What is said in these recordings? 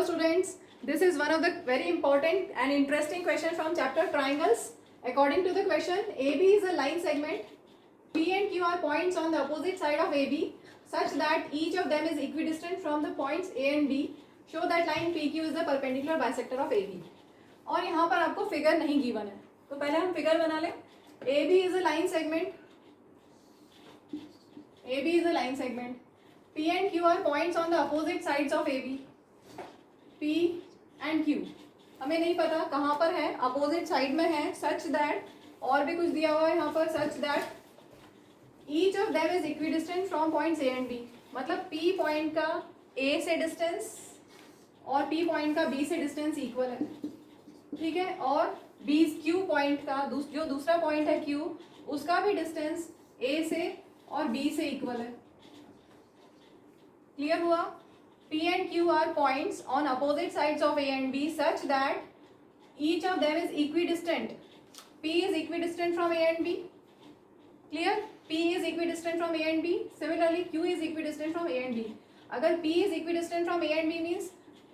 students, this is one of the very important and interesting question from chapter triangles. According to the question, AB is a line segment. P and Q are points on the opposite side of AB such that each of them is equidistant from the points A and B. Show that line PQ is the perpendicular bisector of AB. और यहाँ पर आपको figure नहीं given है, तो पहले हम figure बना लें. AB is a line segment. AB is a line segment. P and Q are points on the opposite sides of AB. P and Q हमें नहीं पता कहाँ पर है, अपोजिट साइड में है. सच दैट, और भी कुछ दिया हुआ है यहाँ पर, such that each of them is equidistant from points A and B. मतलब P पॉइंट का A से डिस्टेंस और P पॉइंट का B से डिस्टेंस इक्वल है. ठीक है, और Q पॉइंट का जो दूसरा पॉइंट है Q, उसका भी डिस्टेंस A से और B से इक्वल है. क्लियर हुआ? P and Q are points on opposite sides of A and B such that each of them is equidistant. P is equidistant from A and B. Clear? P is equidistant from A and B. Similarly, Q is equidistant from A and B. अगर P is equidistant from A and B means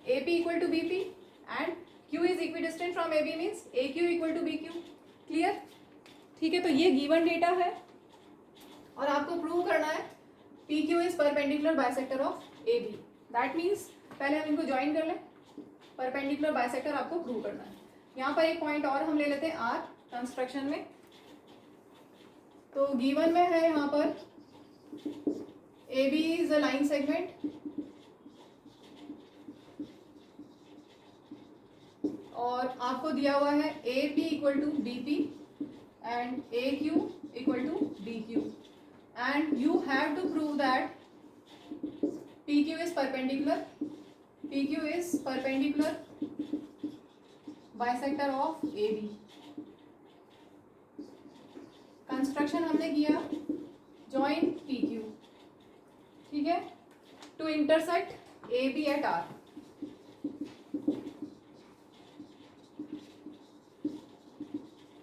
AP equal to BP and Q is equidistant from AB means AQ equal to BQ. Clear? ठीक है, तो ये given data है और आपको prove करना है PQ is perpendicular bisector of AB. That means पहले हम इनको ज्वाइन कर लें. परपेंडिकुलर बाइसेक्टर आपको प्रूव करना है. यहाँ पर एक पॉइंट और हम ले लेते हैं आर कंस्ट्रक्शन में. तो गिवन में है यहाँ पर A B is a line segment और आपको दिया हुआ है A P equal to B P and A Q equal to B Q and you have to prove that PQ is perpendicular. PQ is perpendicular bisector of AB. Construction हमने किया join PQ. ठीक है, to intersect AB at R.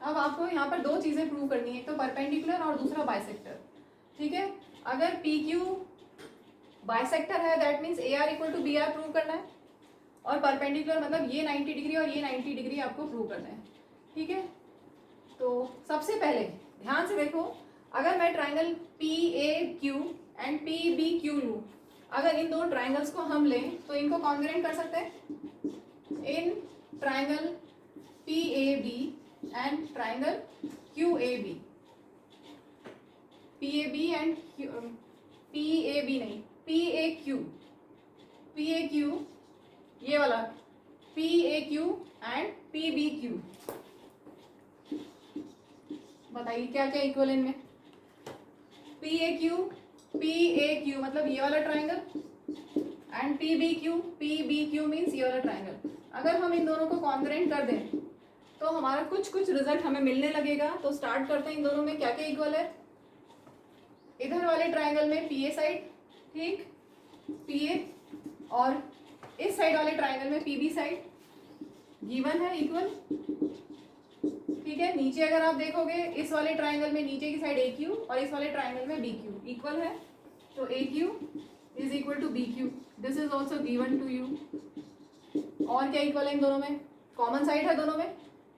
अब आपको यहाँ पर दो चीजें प्रूव करनी है, एक तो परपेंडिकुलर और दूसरा बाइसेक्टर. ठीक है, अगर PQ बाइसेक्टर है that means A R equal to B R prove करना है, और परपेंडिकुलर मतलब ये 90 डिग्री और ये 90 डिग्री आपको प्रूव करना है. ठीक है, तो सबसे पहले ध्यान से देखो, अगर मैं triangle P A Q and P B Q लूँ, अगर इन दो ट्राइंगल्स को हम लें तो इनको कॉन्ग्रुएंट कर सकते हैं. In triangle P A B and triangle Q A B, P A B and P A B नहीं, पी ए क्यू, ये वाला P A Q and P B Q. बताइए क्या क्या इक्वल इनमें. पी ए क्यू मतलब ये वाला triangle and P B Q means ये वाला ट्राइंगल. अगर हम इन दोनों को कॉन्ग्रुएंट कर दें तो हमारा कुछ रिजल्ट हमें मिलने लगेगा. तो स्टार्ट करते हैं इन दोनों में क्या क्या इक्वल है. इधर वाले ट्राइंगल में पी ए साइड, ठीक, पी ए, और इस साइड वाले ट्राइंगल में पी बी साइड गिवन है इक्वल. ठीक है, नीचे अगर आप देखोगे इस वाले ट्राइंगल में नीचे की साइड ए क्यू और इस वाले ट्राइंगल में बी क्यू इक्वल है. तो A Q is equal to B Q. This is also given to you. और क्या इक्वल है इन दोनों में, कॉमन साइड है दोनों में,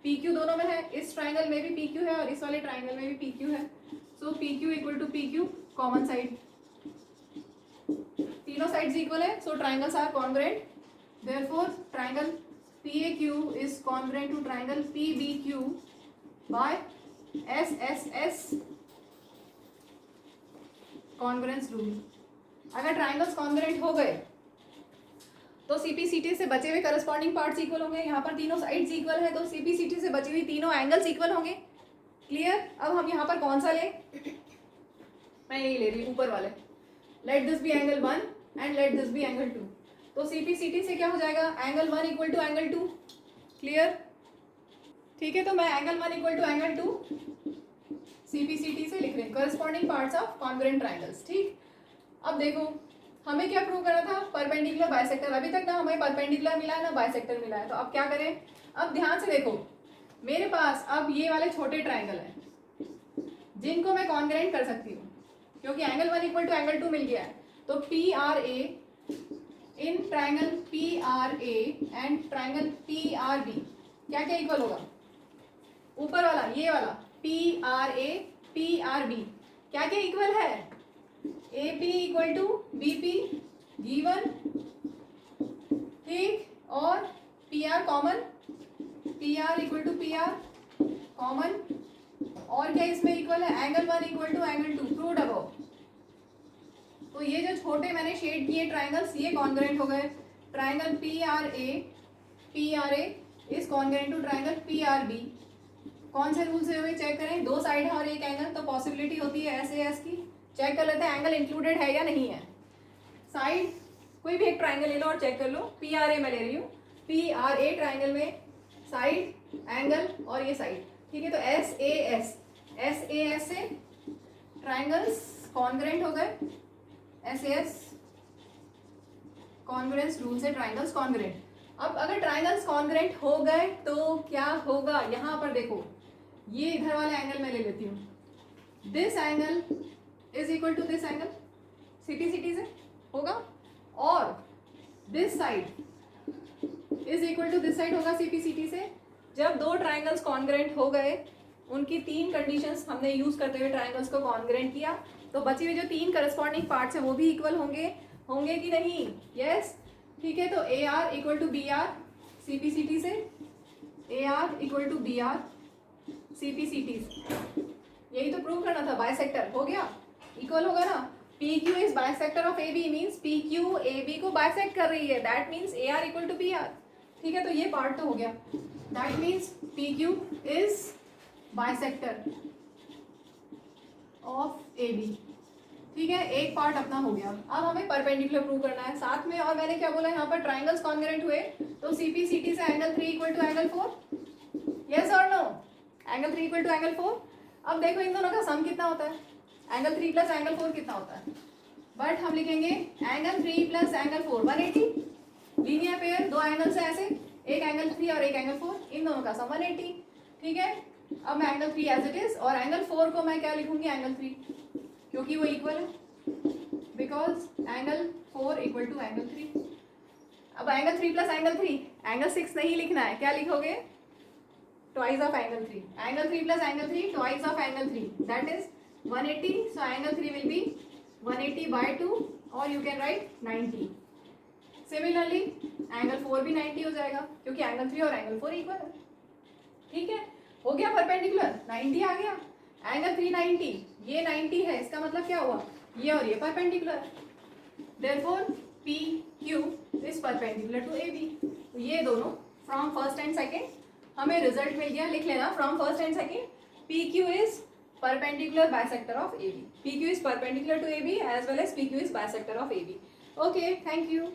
पी क्यू दोनों में है. इस ट्राइंगल में भी पी क्यू है और इस वाले ट्राइंगल में भी पी क्यू है. So P Q equal to P Q, common side. तीनों साइड्स इक्वल है, so triangles are congruent. Therefore triangle PAQ is congruent to triangle PBQ by SSS congruence rule. अगर ट्राइंगल्स कॉन्ग्रुएंट हो गए तो CPCT से बचे हुए करस्पॉन्डिंग पार्ट्स इक्वल होंगे. यहाँ पर तीनों साइड्स इक्वल है तो CPCT से बची हुई तीनों एंगल्स इक्वल होंगे. क्लियर? अब हम यहाँ पर कौन सा लें, मैं यही ले रही हूँ ऊपर वाले. Let this be angle 1 and let this be angle 2. तो CPCT से क्या हो जाएगा, angle 1 equal to angle 2. Clear? ठीक है, तो मैं angle 1 equal to angle 2 CPCT से लिख रहे हैं, corresponding parts of congruent triangles. ठीक, अब देखो हमें क्या प्रूव करना था, परपेंडिकुलर बाइसेक्टर. अभी तक ना हमें परपेंडिकुलर मिला है ना बाइसेक्टर मिला है. तो अब क्या करें, अब ध्यान से देखो, मेरे पास अब ये वाले छोटे ट्राइंगल हैं जिनको मैं कॉन्ग्रुएंट कर सकती हूँ क्योंकि एंगल 1 इक्वल टू एंगल 2 मिल गया है. तो PRA in triangle P R A and triangle P R B क्या क्या इक्वल होगा? ऊपर वाला ये वाला P R A P R B क्या क्या इक्वल है? A P equal to B P given, ठीक, और P R common, P R equal to P R common, और क्या इसमें इक्वल है? Angle 1 equal to angle 2 proved above. तो ये जो छोटे मैंने शेड किए ट्राइंगल्स ये कॉन्ग्रुएंट हो गए। Triangle P R A is congruent to triangle P R B. कौन से रूल से हुए चेक करें? दो साइड है और एक एंगल, तो पॉसिबिलिटी होती है ऐसे एस की। चेक कर लेते हैं एंगल इंक्लूडेड है या नहीं है। साइड कोई भी एक ट्राइंगल ले लो और चेक कर लो। पी आर ए मैं ले रही हूँ, पी आर ए ट्राइंगल में साइड, एंगल और ये साइड, ठीक है। तो एस ए एस से ट्राइंगल्स कॉन्ग्रुएंट हो गए। S A S congruence rule से ट्राइंगल्स कॉन्ग्रुएंट। अब अगर ट्राइंगल्स कॉन्ग्रुएंट हो गए तो क्या होगा? यहाँ पर देखो, ये इधर वाला एंगल मैं ले लेती हूँ। This angle is equal to this angle, CP से होगा, और this side is equal to this side होगा सीपी से। जब दो ट्राइंगल्स कॉन्ग्रुएंट हो गए, उनकी तीन कंडीशंस हमने यूज करते हुए ट्राइंगल्स को कॉन्ग्रुएंट किया, तो बची हुई जो तीन करस्पॉन्डिंग पार्ट्स हैं वो भी इक्वल होंगे कि नहीं? यस, ठीक है। तो A R equal to B R CP से, A R equal to B R CP से, यही तो प्रूव करना था। बाइसेक्टर हो गया, इक्वल होगा ना। P Q is bisector of A B means P Q A B को बाइसेक्ट कर रही है, that means A R equal to B R, ठीक है। तो ये पार्ट तो हो गया, that means P Q is bisector of A B, ठीक है। एक पार्ट अपना हो गया। अब हमें परपेंडिकुलर प्रूव करना है साथ में। और मैंने क्या बोला, यहाँ पर ट्राइंगल्स कॉन्ग्रुएंट हुए तो सीपी सीटी से angle 3 equal to angle 4, yes और no? Angle 3 equal to angle 4। अब देखो इन दोनों का सम कितना होता है? एंगल 3 प्लस एंगल 4 कितना होता है? बट हम लिखेंगे angle 3 plus angle 4 180। Linear pair, दो एंगल्स है ऐसे, एक एंगल 3 और एक एंगल 4, इन दोनों का सम 180, ठीक है। अब मैं एंगल 3 एज इट इज और एंगल 4 को मैं क्या लिखूंगी? एंगल 3, क्योंकि वो इक्वल है, because angle 4 equal to angle 3। अब एंगल 3 प्लस एंगल 3, एंगल 6 नहीं लिखना है, क्या लिखोगे? Twice of angle 3। Angle 3 plus angle 3 twice of angle 3, that is 180। So angle 3 will be 180 by 2 और you can write 90। Similarly angle 4 भी 90 हो जाएगा, क्योंकि एंगल 3 और एंगल 4 इक्वल है, ठीक है। हो गया परपेंडिकुलर, 90 आ गया। एंगल 3 90, ये 90 है, इसका मतलब क्या हुआ? ये और ये perpendicular, therefore P Q is perpendicular to A B. तो ये दोनों फ्रॉम फर्स्ट एंड सेकेंड हमें रिजल्ट मिल गया। लिख लेना from first and second, P Q is perpendicular bisector of AB. PQ is perpendicular to AB as well as PQ is bisector of AB. Okay, thank you.